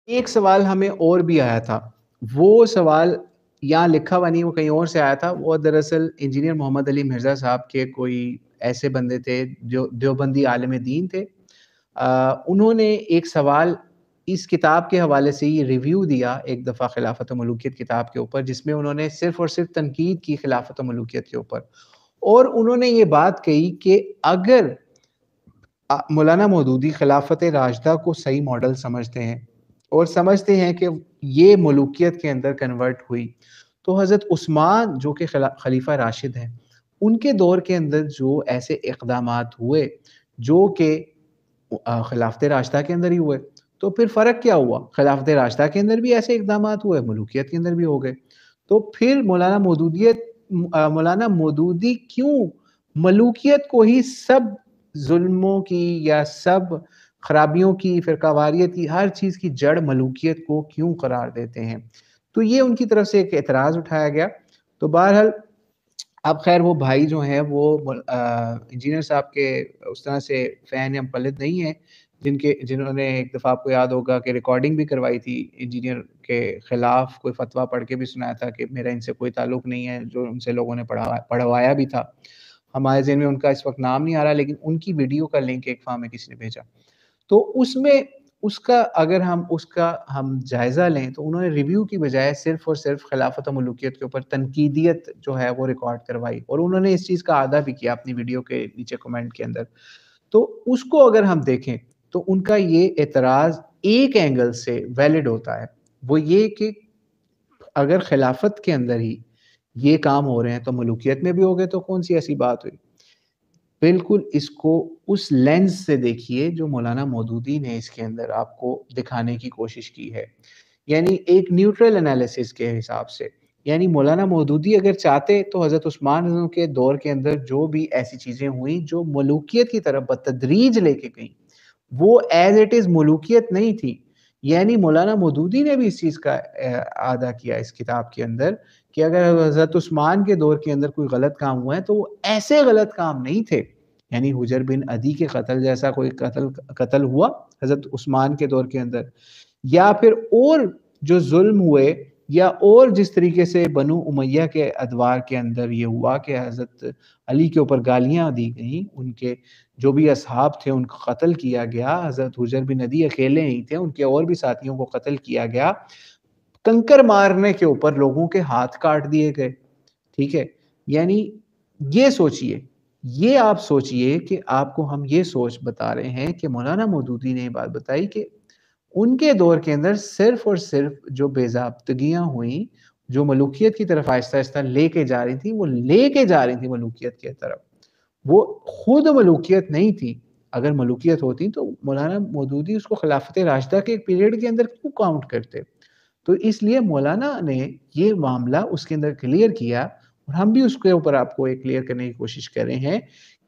ایک سوال ہمیں اور بھی آیا تھا، وہ سوال یہاں لکھا ہوا نہیں، وہ کہیں اور سے آیا تھا۔ وہ دراصل انجینئر محمد علی مرزا صاحب کے کوئی ایسے بندے تھے جو دیوبندی عالم دین تھے۔ انہوں نے ایک سوال اس کتاب کے حوالے سے یہ ریویو دیا ایک دفعہ خلافت و ملوکیت کتاب کے اوپر، جس میں انہوں نے صرف اور صرف تنقید کی خلافت و ملوکیت کے اوپر، اور انہوں نے یہ بات کہی کہ اگر مولانا مودودی خلافت راشدہ کو صحیح ماڈل سمجھتے ہیں اور سمجھتے ہیں کہ یہ ملوکیت کے اندر کنورٹ ہوئی، تو حضرت عثمان جو کہ خلیفہ راشد ہیں، ان کے دور کے اندر جو ایسے اقدامات ہوئے جو کہ خلافت راشدہ کے اندر ہی ہوئے، تو پھر فرق کیا ہوا؟ خلافت راشدہ کے اندر بھی ایسے اقدامات ہوئے، ملوکیت کے اندر بھی ہو گئے، تو پھر مولانا مودودی کیوں ملوکیت کو ہی سب ظلموں کی یا سب خرابیوں کی، فرقہ واریت کی، ہر چیز کی جڑ ملوکیت کو کیوں قرار دیتے ہیں؟ تو یہ ان کی طرف سے ایک اعتراض اٹھایا گیا۔ تو بہرحال اب خیر وہ بھائی جو ہیں وہ انجینئر صاحب کے اس طرح سے فین یا مقلد نہیں ہیں، جنہوں نے ایک دفعہ آپ کو یاد ہوگا کہ ریکارڈنگ بھی کروائی تھی انجینئر کے خلاف، کوئی فتویٰ پڑھ کے بھی سنایا تھا کہ میرا ان سے کوئی تعلق نہیں ہے، جو ان سے لوگوں نے پڑھوایا بھی تھا۔ ہمارے ذہن میں ان کا اس وقت نام نہیں آ رہا، لیکن ان کی ویڈیو کا لنک ایک فارم میں کسی نے بھیجا، تو اس میں اگر ہم جائزہ لیں تو انہوں نے ریویو کی بجائے صرف اور صرف خلافت و ملوکیت کے اوپر تنقیدیت جو ہے وہ ریکارڈ کروائی، اور انہوں نے اس چیز کا اعادہ بھی کیا اپنی ویڈیو کے نیچے کمنٹ کے اندر۔ تو اس کو اگر ہم دیکھیں تو ان کا یہ اعتراض ایک اینگل سے ویلڈ ہوتا ہے، وہ یہ کہ اگر خلافت کے اندر ہی یہ کام ہو رہے ہیں تو ملوکیت میں بھی ہو گئے، تو کون سی ایسی بات ہوئی؟ بالکل اس کو اس لینز سے دیکھیے جو مولانا مودودی نے اس کے اندر آپ کو دکھانے کی کوشش کی ہے، یعنی ایک نیوٹرل انالیسس کے حساب سے۔ یعنی مولانا مودودی اگر چاہتے تو حضرت عثمان رضی کے دور کے اندر جو بھی ایسی چیزیں ہوئیں جو ملوکیت کی طرف بتدریج لے کے گئیں، وہ ایز اٹ از ملوکیت نہیں تھی۔ یعنی مولانا مودودی نے بھی اس چیز کا اعادہ کیا اس کتاب کے اندر کہ اگر حضرت عثمان کے دور کے اندر کوئی غلط کام ہوا ہے تو وہ ایسے غلط کام نہیں تھے، یعنی حجر بن عدی کے قتل جیسا کوئی قتل ہوا حضرت عثمان کے دور کے اندر، یا پھر اور جو ظلم ہوئے، یا اور جس طریقے سے بنو امیہ کے ادوار کے اندر یہ ہوا کہ حضرت علی کے اوپر گالیاں دی گئیں، ان کے جو بھی اصحاب تھے ان کو قتل کیا گیا، حضرت حجر بن عدی اکیلے نہیں تھے، ان کے اور بھی ساتھیوں کو قتل کیا گیا، کنکر مارنے کے اوپر لوگوں کے ہاتھ کاٹ دیے گئے، ٹھیک ہے؟ یعنی یہ سوچئے، یہ آپ سوچئے کہ آپ کو ہم یہ سوچ بتا رہے ہیں کہ مولانا مودودی نے یہ بات بتائی کہ ان کے دور کے اندر صرف اور صرف جو بے ضابطگیاں ہوئیں، جو ملوکیت کی طرف آہستہ آہستہ لے کے جا رہی تھی، وہ لے کے جا رہی تھی ملوکیت کی طرف، وہ خود ملوکیت نہیں تھی۔ اگر ملوکیت ہوتی تو مولانا مودودی اس کو خلافت راشدہ کے ایک پیریڈ کے اندر کیوں کاؤنٹ کرتے؟ تو اس لیے مولانا نے یہ معاملہ اس کے اندر کلیئر کیا، اور ہم بھی اس کے اوپر آپ کو ایک کلیئر کرنے کی کوشش کر رہے ہیں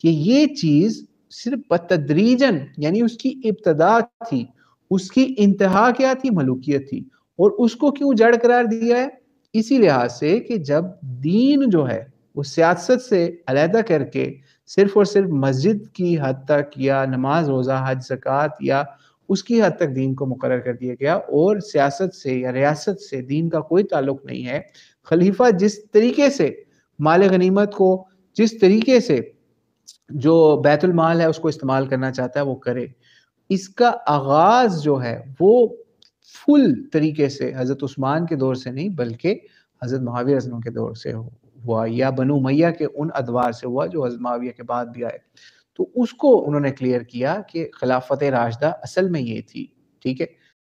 کہ یہ چیز صرف بتدریجاً، یعنی اس کی ابتدا تھی، اس کی انتہا کیا تھی؟ ملوکیت تھی، اور اس کو کیوں جڑ قرار دیا ہے؟ اسی لحاظ سے کہ جب دین جو ہے وہ سیاست سے علیحدہ کر کے صرف اور صرف مسجد کی حد تک یا نماز روزہ حج زکوٰۃ یا اس کی حد تک دین کو مقرر کر دیا گیا، اور سیاست سے یا ریاست سے دین کا کوئی تعلق نہیں ہے، خلیفہ جس طریقے سے مال غنیمت کو، جس طریقے سے جو بیت المال ہے اس کو استعمال کرنا چاہتا ہے وہ کرے۔ اس کا آغاز جو ہے وہ فل طریقے سے حضرت عثمان کے دور سے نہیں بلکہ حضرت معاویہ رضی اللہ عنہ کے دور سے ہوا، یا بنو امیہ کے ان ادوار سے ہوا جو حضرت معاویہ کے بعد بھی آئے۔ تو اس کو انہوں نے کلیئر کیا کہ خلافت راشدہ اصل میں یہ تھی، ٹھیک ہے؟